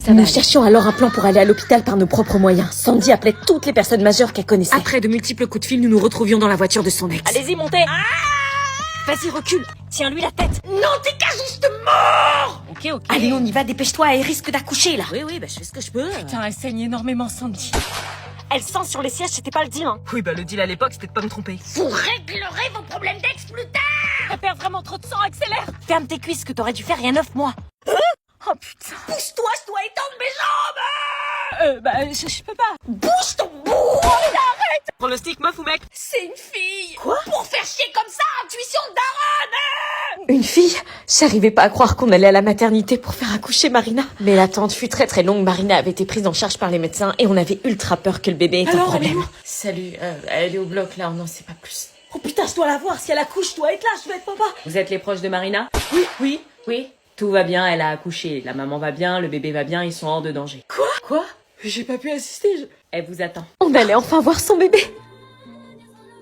Nous cherchions alors un plan pour aller à l'hôpital par nos propres moyens. Sandy appelait toutes les personnes majeures qu'elle connaissait. Après de multiples coups de fil, nous nous retrouvions dans la voiture de son ex. Allez-y, montez. Vas-y, recule. Tiens-lui la tête. Non, t'es qu'un juste mort. Ok. Allez, on y va, dépêche-toi, elle risque d'accoucher, là. Oui, je fais ce que je peux. Putain, elle saigne énormément, Sandy. Elle sent sur les sièges, c'était pas le deal, hein. Oui, le deal à l'époque, c'était de pas me tromper. Vous réglerez vos problèmes d'ex plus tard. Elle perd vraiment trop de sang, accélère. Ferme tes cuisses, que t'aurais dû faire il y a 9 mois. Oh putain. Pousse-toi, je dois étendre mes jambes. Je peux pas. Bouge ton bout. Arrête. Prends le stick, meuf ou mec? C'est une fille. Quoi? Pour faire chier comme ça, intuition de daronne. Une fille? J'arrivais pas à croire qu'on allait à la maternité pour faire accoucher Marina. Mais l'attente fut très très longue. Marina avait été prise en charge par les médecins et on avait ultra peur que le bébé ait un problème. Elle est où? Salut, elle est au bloc là, on n'en sait pas plus. Oh putain, je dois la voir. Si elle accouche, je dois être là, je dois être papa. Vous êtes les proches de Marina? Oui. Tout va bien, elle a accouché. La maman va bien, le bébé va bien, ils sont hors de danger. Quoi? J'ai pas pu assister, Elle vous attend. On allait enfin voir son bébé.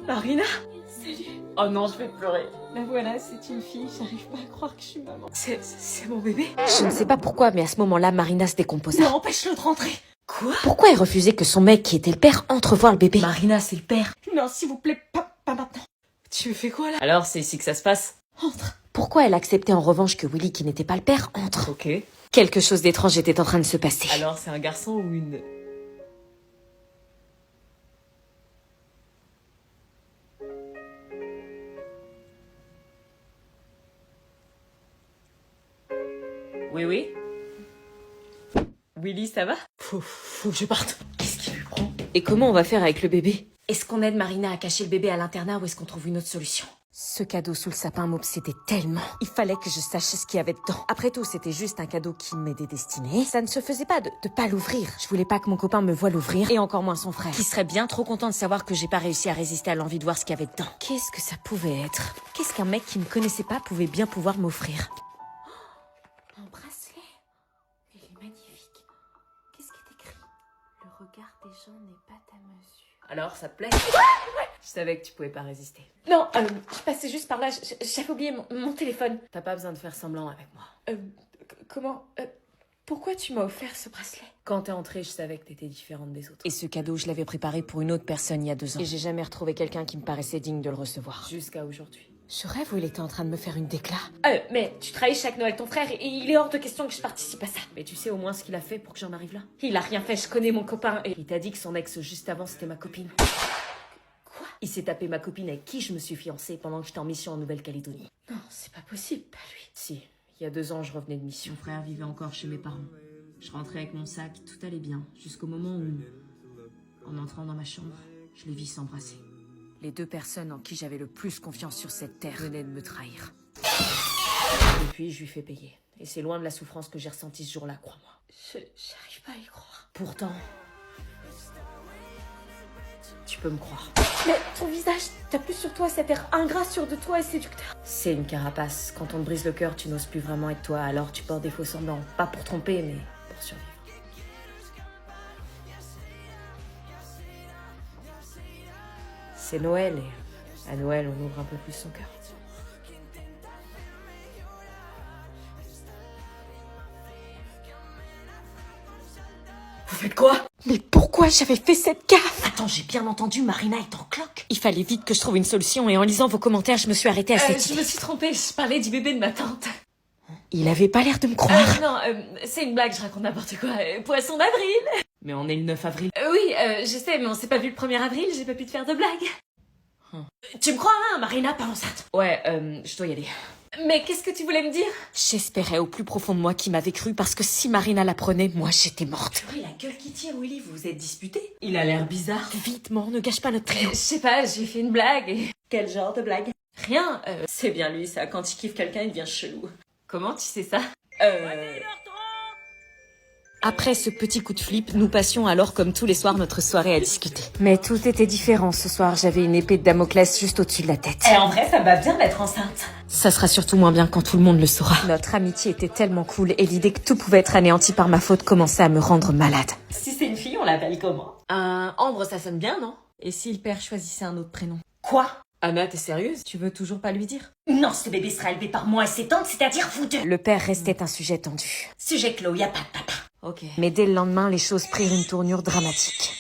Marina? Salut. Oh non, je vais pleurer. La voilà, c'est une fille, j'arrive pas à croire que je suis maman. C'est mon bébé? Je ne sais pas pourquoi, mais à ce moment-là, Marina se décomposa. Non, empêche-le de rentrer. Quoi? Pourquoi elle refusait que son mec, qui était le père, entre voir le bébé? Marina, c'est le père. Non, s'il vous plaît, pas maintenant. Tu me fais quoi, là? Alors, c'est ici que ça se passe? Entre. Pourquoi elle acceptait en revanche que Willy, qui n'était pas le père, entre? Ok. Quelque chose d'étrange était en train de se passer. Alors, c'est un garçon ou une... Oui. Willy, ça va? Faut que je parte. Qu'est-ce qui lui prend? Et comment on va faire avec le bébé? Est-ce qu'on aide Marina à cacher le bébé à l'internat ou est-ce qu'on trouve une autre solution? Ce cadeau sous le sapin m'obsédait tellement. Il fallait que je sache ce qu'il y avait dedans. Après tout, c'était juste un cadeau qui m'était destiné. Ça ne se faisait pas de pas l'ouvrir. Je voulais pas que mon copain me voie l'ouvrir, et encore moins son frère, qui serait bien trop content de savoir que j'ai pas réussi à résister à l'envie de voir ce qu'il y avait dedans. Qu'est-ce que ça pouvait être? Qu'est-ce qu'un mec qui me connaissait pas pouvait bien pouvoir m'offrir? Un bracelet. Il est magnifique. Qu'est-ce qui est écrit? Le regard des gens n'est pas ta mesure. Alors, ça te plaît? Ouais. Je savais que tu pouvais pas résister. Non, je passais juste par là, j'avais oublié mon téléphone. T'as pas besoin de faire semblant avec moi. Comment? Pourquoi tu m'as offert ce bracelet? Quand t'es entrée, je savais que t'étais différente des autres. Et ce cadeau, je l'avais préparé pour une autre personne il y a 2 ans. Et j'ai jamais retrouvé quelqu'un qui me paraissait digne de le recevoir. Jusqu'à aujourd'hui. Je rêve où il était en train de me faire une déclat. Mais tu trahis chaque Noël ton frère et il est hors de question que je participe à ça. Mais tu sais au moins ce qu'il a fait pour que j'en arrive là? Il a rien fait, je connais mon copain et... Il t'a dit que son ex juste avant c'était ma copine. Quoi? Il s'est tapé ma copine avec qui je me suis fiancée pendant que j'étais en mission en Nouvelle-Calédonie. Non, c'est pas possible, pas lui. Si, il y a 2 ans je revenais de mission. Mon frère vivait encore chez mes parents. Je rentrais avec mon sac, tout allait bien, jusqu'au moment où, en entrant dans ma chambre, je les vis s'embrasser. Les 2 personnes en qui j'avais le plus confiance sur cette terre venaient de me trahir. Et puis, je lui fais payer. Et c'est loin de la souffrance que j'ai ressentie ce jour-là, crois-moi. J'arrive pas à y croire. Pourtant, tu peux me croire. Mais ton visage, t'as plus sur toi cet air ingrat sûr de toi et séducteur. C'est une carapace. Quand on te brise le cœur, tu n'oses plus vraiment être toi. Alors tu portes des faux semblants. Pas pour tromper, mais pour survivre. C'est Noël et à Noël, on ouvre un peu plus son cœur. Vous faites quoi? Mais pourquoi j'avais fait cette gaffe? Attends, j'ai bien entendu, Marina est en cloque. Il fallait vite que je trouve une solution et en lisant vos commentaires, je me suis arrêtée à cette idée. Je me suis trompée, je parlais du bébé de ma tante. Il avait pas l'air de me croire. Non, c'est une blague, je raconte n'importe quoi. Poisson d'avril. Mais on est le 9 avril. Oui, je sais, mais on s'est pas vu le 1er avril, j'ai pas pu te faire de blague. Tu me crois, hein, Marina, pas enceinte? Ouais, je dois y aller. Mais qu'est-ce que tu voulais me dire? J'espérais au plus profond de moi qu'il m'avait cru, parce que si Marina l'apprenait, moi j'étais morte. Purée, la gueule qui tire, Willy, vous vous êtes disputés? Il a l'air bizarre. Vitement, ne gâche pas notre trio. Je sais pas, j'ai fait une blague. Quel genre de blague? Rien, c'est bien lui, ça. Quand il kiffe quelqu'un, il devient chelou. Comment tu sais ça? Après ce petit coup de flip, nous passions alors comme tous les soirs notre soirée à discuter. Mais tout était différent ce soir, j'avais une épée de Damoclès juste au-dessus de la tête. Et en vrai, ça me va bien d'être enceinte. Ça sera surtout moins bien quand tout le monde le saura. Notre amitié était tellement cool et l'idée que tout pouvait être anéanti par ma faute commençait à me rendre malade. Si c'est une fille, on l'appelle comment? Ambre, ça sonne bien, non? Et si le père choisissait un autre prénom? Quoi? Anna, t'es sérieuse? Tu veux toujours pas lui dire? Non, ce bébé sera élevé par moi et ses tantes, c'est-à-dire vous deux. Le père restait un sujet tendu. Sujet clos, y a pas de papa. Ok. Mais dès le lendemain, les choses prirent une tournure dramatique.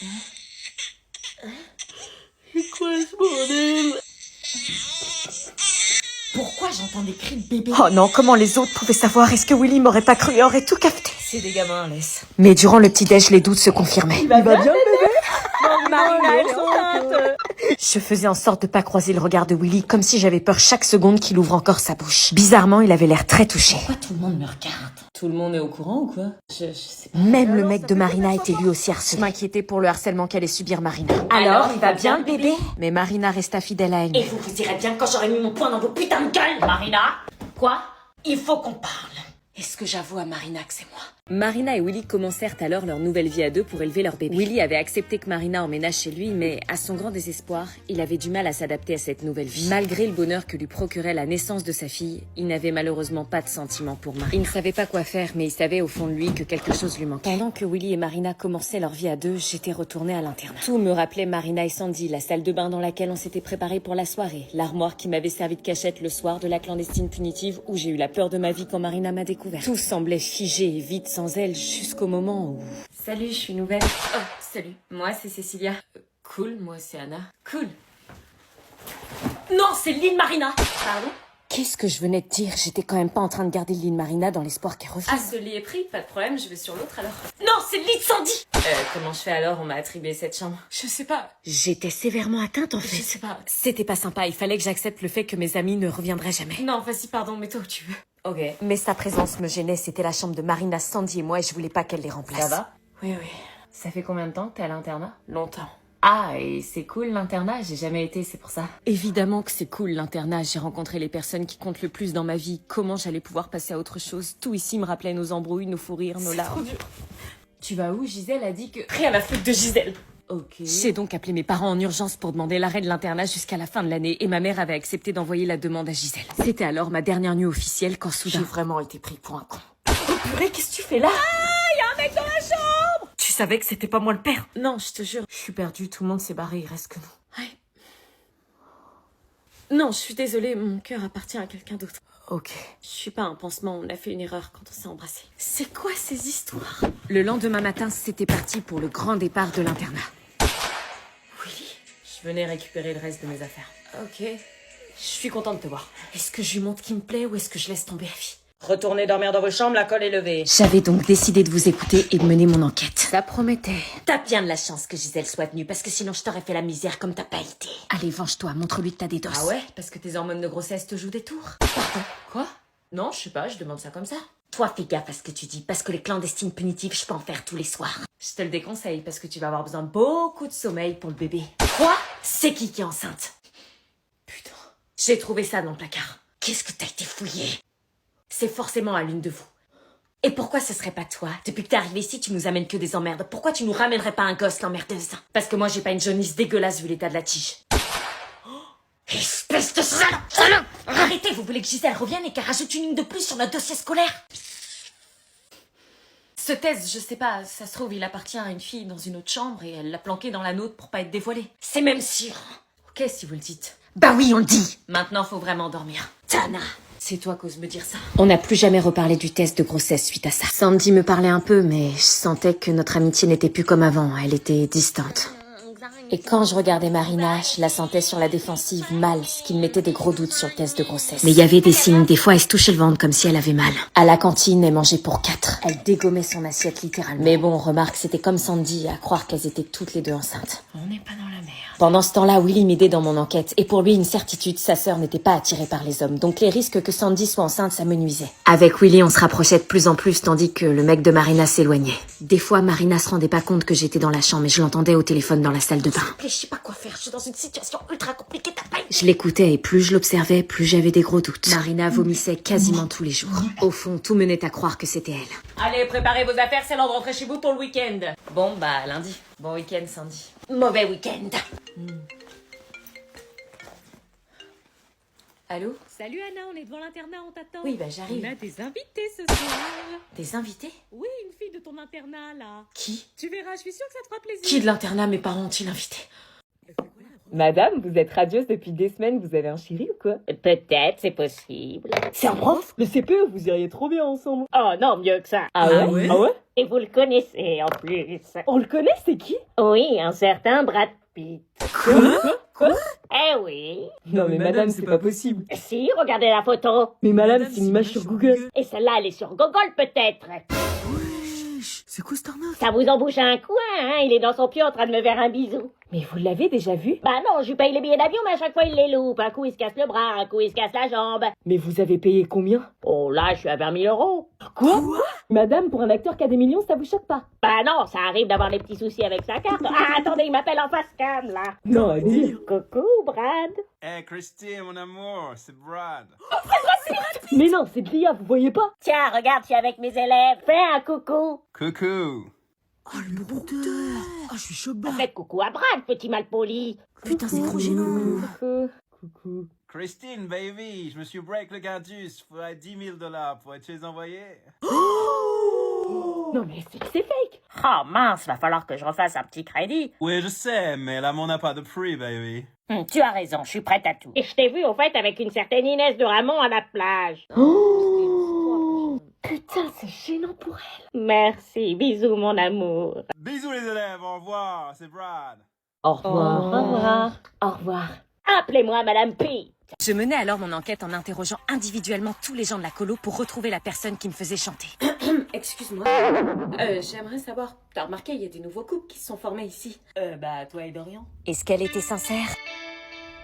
C'est quoi ce bordel? Pourquoi j'entends des cris de bébé? Oh non, comment les autres pouvaient savoir? Est-ce que Willy m'aurait pas cru et aurait tout capté? C'est des gamins, laisse. Mais durant le petit-déj, les doutes se confirmaient. Il va bien, bébé? Non, Marina, elle est enceinte. Je faisais en sorte de pas croiser le regard de Willy, comme si j'avais peur chaque seconde qu'il ouvre encore sa bouche. Bizarrement, il avait l'air très touché. Pourquoi tout le monde me regarde? Tout le monde est au courant ou quoi? Je sais pas. Même le mec de Marina était lui aussi harcelé. Je m'inquiétais pour le harcèlement qu'allait subir Marina. Alors, il va bien le bébé? Mais Marina resta fidèle à elle. Et vous direz bien quand j'aurai mis mon poing dans vos putains de gueules, Marina? Quoi? Il faut qu'on parle. Est-ce que j'avoue à Marina que c'est moi? Marina et Willy commencèrent alors leur nouvelle vie à deux pour élever leur bébé. Willy avait accepté que Marina emménage chez lui, mais à son grand désespoir, il avait du mal à s'adapter à cette nouvelle vie. Malgré le bonheur que lui procurait la naissance de sa fille, il n'avait malheureusement pas de sentiments pour Marina. Il ne savait pas quoi faire, mais il savait au fond de lui que quelque chose lui manquait. Pendant que Willy et Marina commençaient leur vie à deux, j'étais retournée à l'internat. Tout me rappelait Marina et Sandy, la salle de bain dans laquelle on s'était préparé pour la soirée, l'armoire qui m'avait servi de cachette le soir de la clandestine punitive où j'ai eu la peur de ma vie quand Marina m'a découvert. Tout semblait figé et vide sans elle jusqu'au moment où... Salut, je suis nouvelle. Oh, salut. Moi, c'est Cécilia. Cool, moi, c'est Anna. Cool. Non, c'est Lynn Marina. Pardon? Qu'est-ce que je venais de dire? J'étais quand même pas en train de garder le lit de Marina dans l'espoir qu'elle revienne. Ah, ce lit est pris, pas de problème, je vais sur l'autre alors. Non, c'est le lit de Sandy! Comment je fais alors? On m'a attribué cette chambre. Je sais pas. J'étais sévèrement atteinte en fait. Je sais pas. C'était pas sympa, il fallait que j'accepte le fait que mes amis ne reviendraient jamais. Non, vas-y, pardon, mets-toi où tu veux. Ok. Mais sa présence me gênait, c'était la chambre de Marina, Sandy et moi et je voulais pas qu'elle les remplace. Ça va? Oui, oui. Ça fait combien de temps que t'es à l'internat? Longtemps. Ah, et c'est cool l'internat, j'ai jamais été, c'est pour ça. Évidemment que c'est cool l'internat, j'ai rencontré les personnes qui comptent le plus dans ma vie. Comment j'allais pouvoir passer à autre chose? Tout ici me rappelait nos embrouilles, nos fous rires, nos larmes. C'est trop dur. Tu vas où? Gisèle a dit que... Rien à foutre de Gisèle. Ok. J'ai donc appelé mes parents en urgence pour demander l'arrêt de l'internat jusqu'à la fin de l'année et ma mère avait accepté d'envoyer la demande à Gisèle. C'était alors ma dernière nuit officielle quand soudain... J'ai vraiment été pris pour un con. Oh purée, qu'est-ce que tu fais là? Ah, y a un mec dans la chambre! Tu savais que c'était pas moi le père? Non, je te jure. Je suis perdue, tout le monde s'est barré, il reste que nous. Ouais. Non, je suis désolée, mon cœur appartient à quelqu'un d'autre. Ok. Je suis pas un pansement, on a fait une erreur quand on s'est embrassés. C'est quoi ces histoires? Le lendemain matin, c'était parti pour le grand départ de l'internat. Willy, je venais récupérer le reste de mes affaires. Ok. Je suis contente de te voir. Est-ce que je lui montre qui me plaît ou est-ce que je laisse tomber la vie? Retournez dormir dans vos chambres, la colle est levée. J'avais donc décidé de vous écouter et de mener mon enquête. Ça promettait. T'as bien de la chance que Gisèle soit venue, parce que sinon je t'aurais fait la misère comme t'as pas été. Allez, venge-toi, montre-lui que t'as des doses. Ah ouais? Parce que tes hormones de grossesse te jouent des tours? Pardon. Quoi? Non, je sais pas, je demande ça comme ça. Toi, fais gaffe à ce que tu dis, parce que les clandestines punitives, je peux en faire tous les soirs. Je te le déconseille, parce que tu vas avoir besoin de beaucoup de sommeil pour le bébé. Quoi? C'est qui est enceinte? Putain. J'ai trouvé ça dans le placard. Qu'est-ce que t'as été fouillé? C'est forcément à l'une de vous. Et pourquoi ce serait pas toi? Depuis que t'es arrivé ici, tu nous amènes que des emmerdes. Pourquoi tu nous ramènerais pas un gosse, l'emmerdeuse? Parce que moi, j'ai pas une jaunisse dégueulasse vu l'état de la tige. Oh, espèce de salope! Arrêtez, vous voulez que Gisèle revienne et qu'elle rajoute une ligne de plus sur notre dossier scolaire? Ce test, je sais pas, ça se trouve, il appartient à une fille dans une autre chambre et elle l'a planqué dans la nôtre pour pas être dévoilée. C'est même sûr. Ok, si vous le dites. Bah oui, on le dit. Maintenant, faut vraiment dormir. Tana. C'est toi qu'ose me dire ça. On n'a plus jamais reparlé du test de grossesse suite à ça. Sandy me parlait un peu, mais je sentais que notre amitié n'était plus comme avant. Elle était distante. Et quand je regardais Marina, je la sentais sur la défensive mal, ce qui me mettait des gros doutes sur le test de grossesse. Mais il y avait des signes, des fois elle se touchait le ventre comme si elle avait mal. À la cantine, elle mangeait pour 4. Elle dégommait son assiette littéralement. Mais bon, remarque, c'était comme Sandy, à croire qu'elles étaient toutes les deux enceintes. On n'est pas dans la merde. Pendant ce temps-là, Willy m'aidait dans mon enquête, et pour lui, une certitude, sa sœur n'était pas attirée par les hommes, donc les risques que Sandy soit enceinte, ça me nuisait. Avec Willy, on se rapprochait de plus en plus, tandis que le mec de Marina s'éloignait. Des fois, Marina se rendait pas compte que j'étais dans la chambre, mais je l'entendais au téléphone dans la salle de bain. Je sais pas quoi faire, je suis dans une situation ultra compliquée, t'as pas... Je l'écoutais, et plus je l'observais, plus j'avais des gros doutes. Marina vomissait quasiment tous les jours. Au fond, tout menait à croire que c'était elle. Allez, préparez vos affaires, c'est l'heure de rentrer chez vous pour le week-end. Bon, bah, lundi. Bon week-end, Sandy. Mauvais week-end. Allô? Salut Anna, on est devant l'internat, on t'attend. Oui, bah j'arrive. On a des invités ce soir. Des invités? Oui, une fille de ton internat là. Qui? Tu verras, je suis sûre que ça te fera plaisir. Qui de l'internat? Mes parents ont-ils invité? Madame, vous êtes radieuse depuis des semaines, vous avez un chéri ou quoi? Peut-être, c'est possible. C'est un prof? Le CPE, vous iriez trop bien ensemble. Oh non, mieux que ça. Ah ouais? Ah ouais? Et vous le connaissez en plus. On le connaît, c'est qui? Oui, un certain Brad Pitt. Quoi? Eh oui. Non mais madame, c'est pas possible. Si, regardez la photo. Mais madame, c'est une image sur Google. Et celle-là, elle est sur Google peut-être. C'est quoi cette arnaque? Ça vous embouche un coin, hein? Il est dans son pied en train de me faire un bisou. Mais vous l'avez déjà vu? Bah non, je lui paye les billets d'avion, mais à chaque fois il les loupe. Un coup il se casse le bras, un coup il se casse la jambe. Mais vous avez payé combien? Oh là, je suis à 20 000 euros. Quoi? Madame, pour un acteur qui a des millions, ça vous choque pas? Bah non, ça arrive d'avoir des petits soucis avec sa carte. Ah, attendez, il m'appelle en face cam, là. Non, un délire. Coucou, Brad. Hey Christine, mon amour, c'est Brad. Mais non, c'est Lia, vous voyez pas? Tiens, regarde, je suis avec mes élèves. Fais un coucou. Coucou. Oh, le brouteur. Ah, je suis chaud bas. Faites coucou à Brad, petit malpoli. Putain, c'est trop gênant. Coucou. Christine, baby, je me suis break le cardus. Faudrait 10 000 $ pour te les envoyer. Non mais c'est fake. Oh mince, va falloir que je refasse un petit crédit. Oui, je sais, mais l'amour n'a pas de prix, baby. Tu as raison, je suis prête à tout. Et je t'ai vu au fait avec une certaine Inès de Ramon à la plage. Putain, c'est gênant pour elle. Merci, bisous mon amour. Bisous les élèves, au revoir, c'est Brad. Au revoir. Au revoir. Au revoir. Appelez-moi Madame P. Je menais alors mon enquête en interrogeant individuellement tous les gens de la colo pour retrouver la personne qui me faisait chanter. Excuse-moi. J'aimerais savoir, t'as remarqué, il y a des nouveaux couples qui se sont formés ici. Bah, toi et Dorian. Est-ce qu'elle était sincère?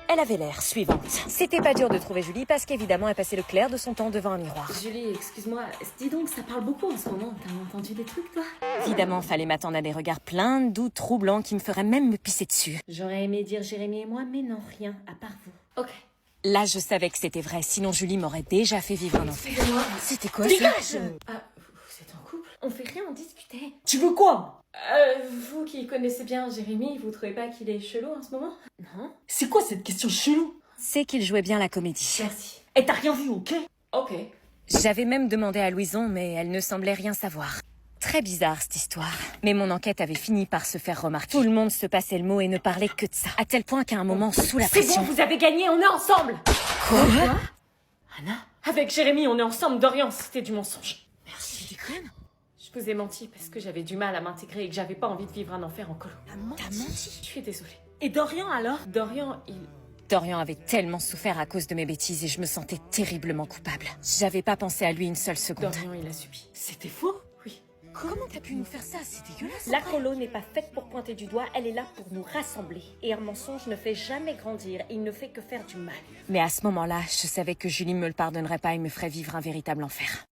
Elle avait l'air suivante. C'était pas dur de trouver Julie parce qu'évidemment elle passait le clair de son temps devant un miroir. Julie, excuse-moi, dis donc, ça parle beaucoup en ce moment. T'as entendu des trucs, toi? Évidemment, fallait m'attendre à des regards pleins de doutes troublants qui me feraient même me pisser dessus. J'aurais aimé dire Jérémy et moi, mais non, rien, à part vous. Ok. Là, je savais que c'était vrai, sinon Julie m'aurait déjà fait vivre un enfer. C'était quoi ça? Dégage! Ah, vous êtes en couple? On fait rien, on discutait. Tu veux quoi? Vous qui connaissez bien Jérémy, vous trouvez pas qu'il est chelou en ce moment? Non? C'est quoi cette question chelou? C'est qu'il jouait bien la comédie. Merci. Et t'as rien vu, ok? Ok. J'avais même demandé à Louison, mais elle ne semblait rien savoir. Très bizarre cette histoire. Mais mon enquête avait fini par se faire remarquer. Tout le monde se passait le mot et ne parlait que de ça. À tel point qu'à un moment, sous la C'est pression... bon, vous avez gagné, on est ensemble! Quoi? Anna? Avec Jérémy, on est ensemble, Dorian, c'était du mensonge. Merci, tu déconnes? Je vous ai menti parce que j'avais du mal à m'intégrer et que j'avais pas envie de vivre un enfer en colo. T'as menti? Je suis désolée. Et Dorian alors? Dorian, Dorian avait tellement souffert à cause de mes bêtises et je me sentais terriblement coupable. J'avais pas pensé à lui une seule seconde. Dorian, il a subi. C'était faux? Oui. Comment t'as pu nous faire ça? C'est dégueulasse. La colo n'est pas faite pour pointer du doigt, elle est là pour nous rassembler. Et un mensonge ne fait jamais grandir, il ne fait que faire du mal. Mais à ce moment-là, je savais que Julie me le pardonnerait pas et me ferait vivre un véritable enfer.